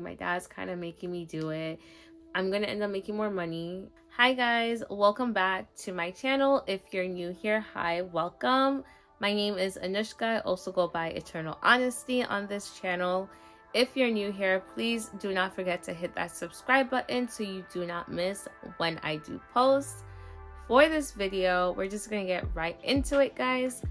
My dad's kind of making me do it. I'm gonna end up making more money. Hi guys, welcome back to my channel. If you're new here, hi, welcome. My name is Anushka. I also go by Eternal Honesty on this channel. If you're new here, please do not forget to hit that subscribe button so you do not miss when I do post. For this video, we're just gonna get right into it, guys.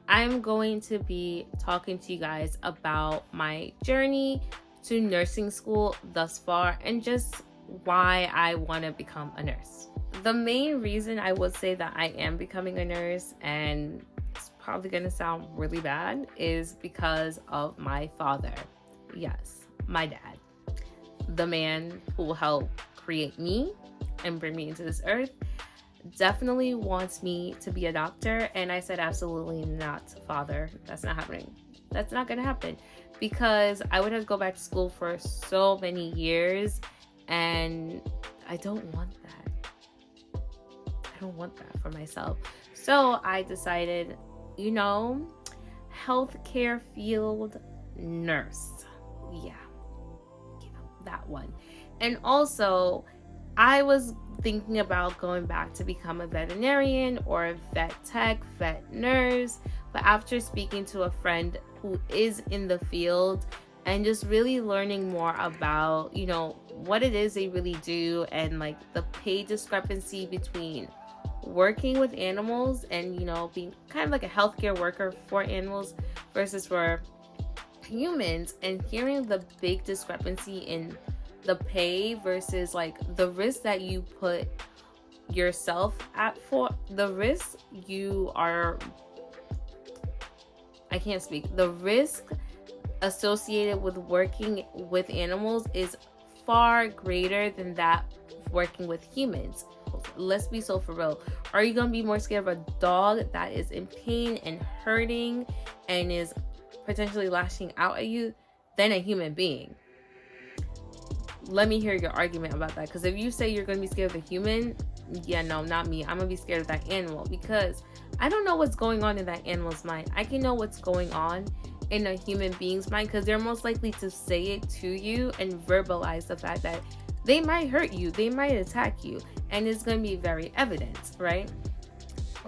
I'm going to be talking to you guys about my journey to nursing school thus far and just why I want to become a nurse. The main reason I would say that I am becoming a nurse, and it's probably going to sound really bad, is because of my father. Yes, my dad. The man who helped create me and bring me into this earth definitely wants me to be a doctor, and I said absolutely not, father. That's not happening. That's not gonna happen, because I would have to go back to school for so many years, and I don't want that. I don't want that for myself. So I decided, healthcare field nurse. Yeah, that one. And also, I was thinking about going back to become a veterinarian or a vet tech, vet nurse. But after speaking to a friend who is in the field and just really learning more about, what it is they really do, and like the pay discrepancy between working with animals and, being kind of like a healthcare worker for animals versus for humans, and hearing the big discrepancy in the pay versus like the risk that you put yourself at, for the risk you are, I can't speak, the risk associated with working with animals is far greater than that working with humans. Let's be so for real. Are you gonna be more scared of a dog that is in pain and hurting and is potentially lashing out at you than a human being? Let me hear your argument about that, because if you say you're going to be scared of the human, yeah, no, not me. I'm going to be scared of that animal, because I don't know what's going on in that animal's mind. I can know what's going on in a human being's mind, because they're most likely to say it to you and verbalize the fact that they might hurt you, they might attack you, and it's going to be very evident, right?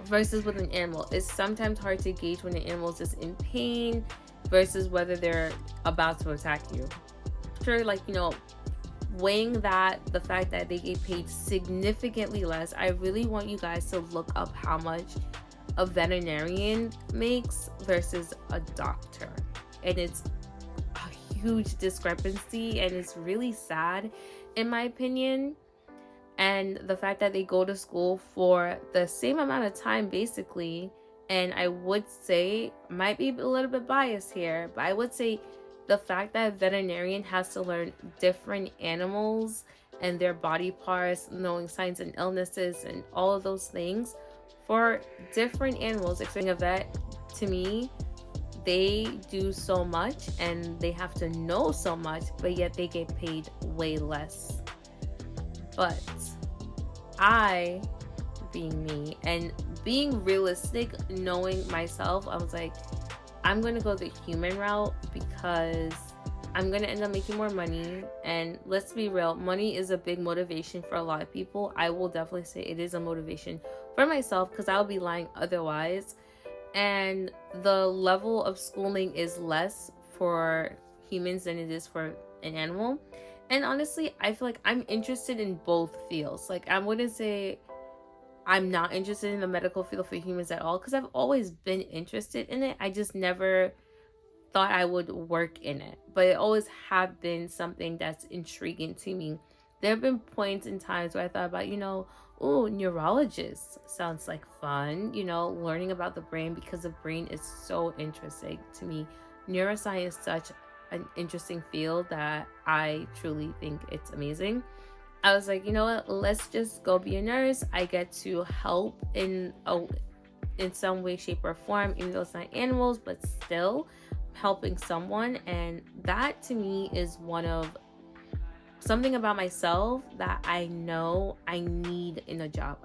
Versus with an animal, it's sometimes hard to gauge when an animal is just in pain versus whether they're about to attack you. Sure, weighing that, the fact that they get paid significantly less, I really want you guys to look up how much a veterinarian makes versus a doctor. And it's a huge discrepancy, and it's really sad in my opinion. And the fact that they go to school for the same amount of time basically, and I would say, might be a little bit biased here, but I would say the fact that a veterinarian has to learn different animals and their body parts, knowing signs and illnesses and all of those things for different animals. Expecting a vet, to me, they do so much and they have to know so much, but yet they get paid way less. But I, being me and being realistic, knowing myself, I was like, I'm going to go the human route because I'm going to end up making more money. And let's be real, money is a big motivation for a lot of people. I will definitely say it is a motivation for myself, because I'll be lying otherwise. And the level of schooling is less for humans than it is for an animal. And honestly, I feel like I'm interested in both fields. Like, I wouldn't say I'm not interested in the medical field for humans at all, because I've always been interested in it. I just never thought I would work in it, but it always have been something that's intriguing to me. There have been points in times where I thought about, neurologist sounds like fun, learning about the brain, because the brain is so interesting to me. Neuroscience is such an interesting field that I truly think it's amazing. I was like, you know what, let's just go be a nurse. I get to help in some way, shape, or form, even though it's not animals, but still helping someone. And that to me is one of something about myself that I know I need in a job.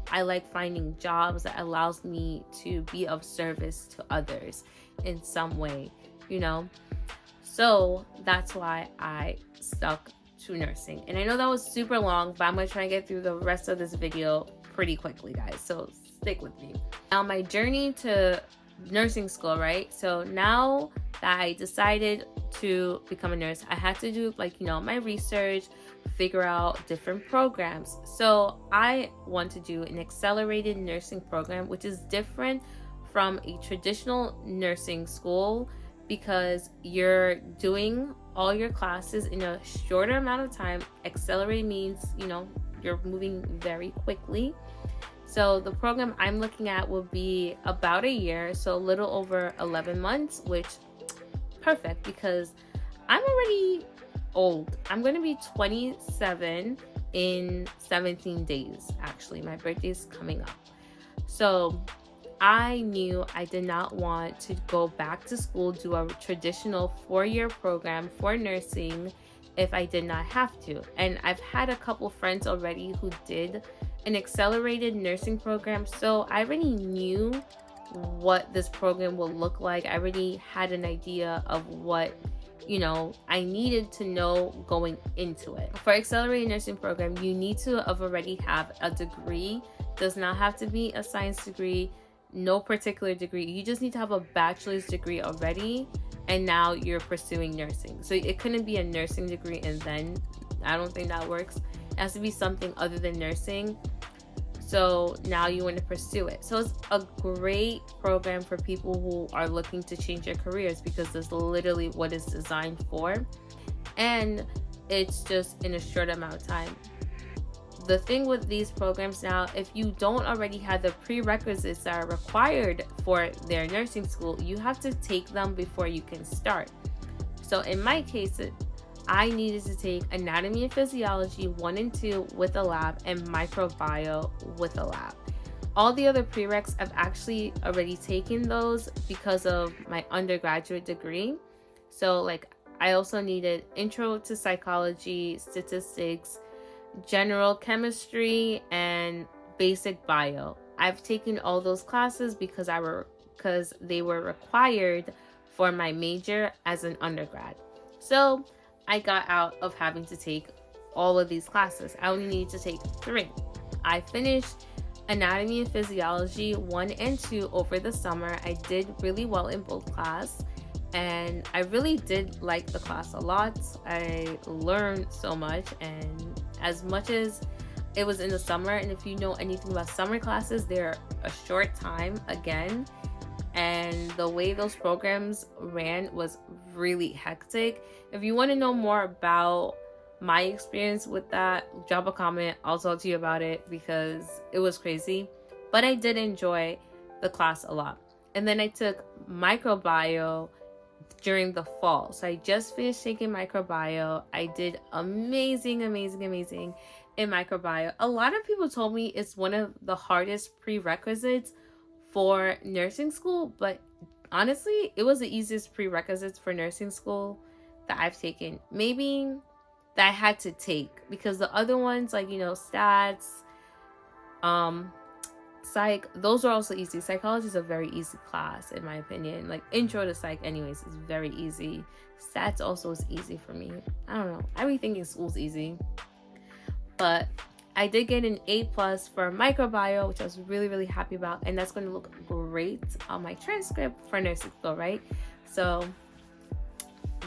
I like finding jobs that allows me to be of service to others in some way, So that's why I stuck to nursing. And I know that was super long, but I'm going to try and get through the rest of this video pretty quickly, guys. So stick with me. Now, my journey to nursing school, right? So now that I decided to become a nurse, I had to do my research, figure out different programs. So I want to do an accelerated nursing program, which is different from a traditional nursing school because you're doing all your classes in a shorter amount of time. Accelerate means, you're moving very quickly. So the program I'm looking at will be about a year, so a little over 11 months, which perfect because I'm already old. I'm going to be 27 in 17 days, actually. My birthday's coming up. So I knew I did not want to go back to school, do a traditional 4-year program for nursing if I did not have to. And I've had a couple friends already who did an accelerated nursing program, so I already knew what this program will look like. I already had an idea of what I needed to know going into it. For accelerated nursing program, you need to already have a degree. Does not have to be a science degree, no particular degree. You just need to have a bachelor's degree already, and now you're pursuing nursing. So it couldn't be a nursing degree and then, I don't think that works. It has to be something other than nursing. So now you want to pursue it. So it's a great program for people who are looking to change their careers because that's literally what it's designed for. And it's just in a short amount of time. The thing with these programs now, if you don't already have the prerequisites that are required for their nursing school, you have to take them before you can start. So in my case, I needed to take anatomy and physiology 1 and 2 with a lab and microbio with a lab. All the other prereqs, I've actually already taken those because of my undergraduate degree. So I also needed intro to psychology, statistics, general chemistry, and basic bio. I've taken all those classes because they were required for my major as an undergrad. So I got out of having to take all of these classes. I only needed to take 3. I finished anatomy and physiology 1 and 2 over the summer. I did really well in both classes, and I really did like the class a lot. I learned so much, and as much as it was in the summer, and if you know anything about summer classes, they're a short time again, and the way those programs ran was really hectic. If you want to know more about my experience with that, drop a comment. I'll talk to you about it because it was crazy, but I did enjoy the class a lot. And then I took microbio during the fall. So I just finished taking microbio. I did amazing in microbio. A lot of people told me it's one of the hardest prerequisites for nursing school, but honestly, it was the easiest prerequisites for nursing school that I've taken. Maybe that I had to take, because the other ones stats, psych, those are also easy. Psychology is a very easy class in my opinion. Intro to psych anyways is very easy. Stats also is easy for me. I don't know, everything in school is easy. But I did get an A+ for microbio, which I was really happy about, and that's going to look great on my transcript for nursing school, right? So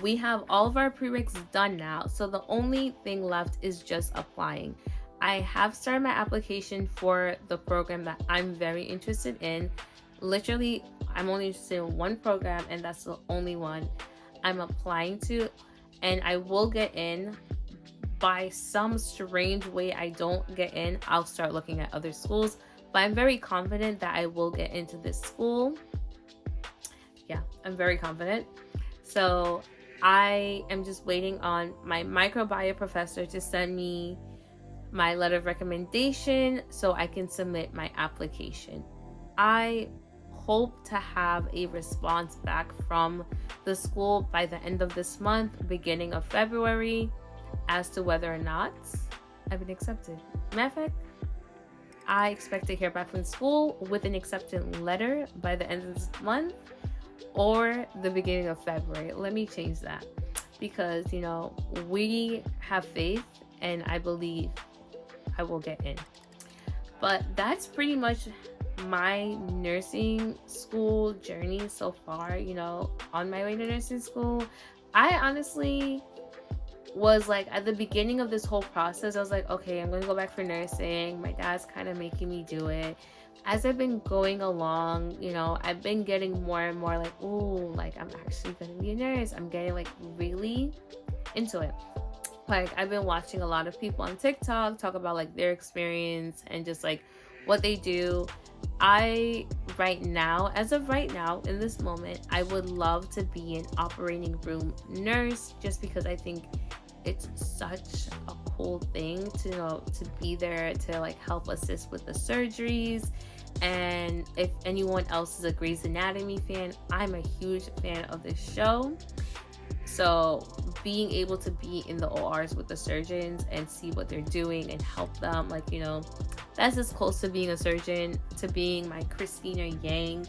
we have all of our prereqs done now, so the only thing left is just applying. I have started my application for the program that I'm very interested in. Literally, I'm only interested in one program, and that's the only one I'm applying to, and I will get in. By some strange way I don't get in, I'll start looking at other schools, but I'm very confident that I will get into this school. Yeah, I'm very confident. So I am just waiting on my microbiome professor to send me my letter of recommendation so I can submit my application. I hope to have a response back from the school by the end of this month, beginning of February, as to whether or not I've been accepted. Matter of fact, I expect to hear back from school with an acceptance letter by the end of this month or the beginning of February. Let me change that. because, you know, we have faith and I believe I will get in. But that's pretty much my nursing school journey so far, you know, on my way to nursing school. I honestly was like, at the beginning of this whole process, I was like, okay, I'm gonna go back for nursing. My dad's kind of making me do it. As I've been going along, you know, I've been getting more and more like, ooh, like I'm actually gonna be a nurse. I'm getting like really into it. Like I've been watching a lot of people on TikTok talk about like their experience and just like what they do. I right now, as of right now, in this moment, I would love to be an operating room nurse just because I think it's such a cool thing to, you know, to be there to like help assist with the surgeries. And if anyone else is a Grey's Anatomy fan, I'm a huge fan of this show. So being able to be in the ORs with the surgeons and see what they're doing and help them, like, you know, that's as close to being a surgeon to being my Christina Yang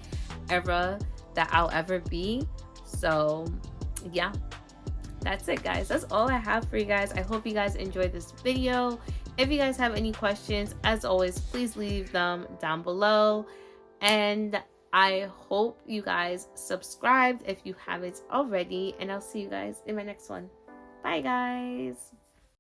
era that I'll ever be. So yeah, that's it, guys. That's all I have for you guys. I hope you guys enjoyed this video. If you guys have any questions, as always, please leave them down below. And I hope you guys subscribed if you haven't already. And I'll see you guys in my next one. Bye, guys.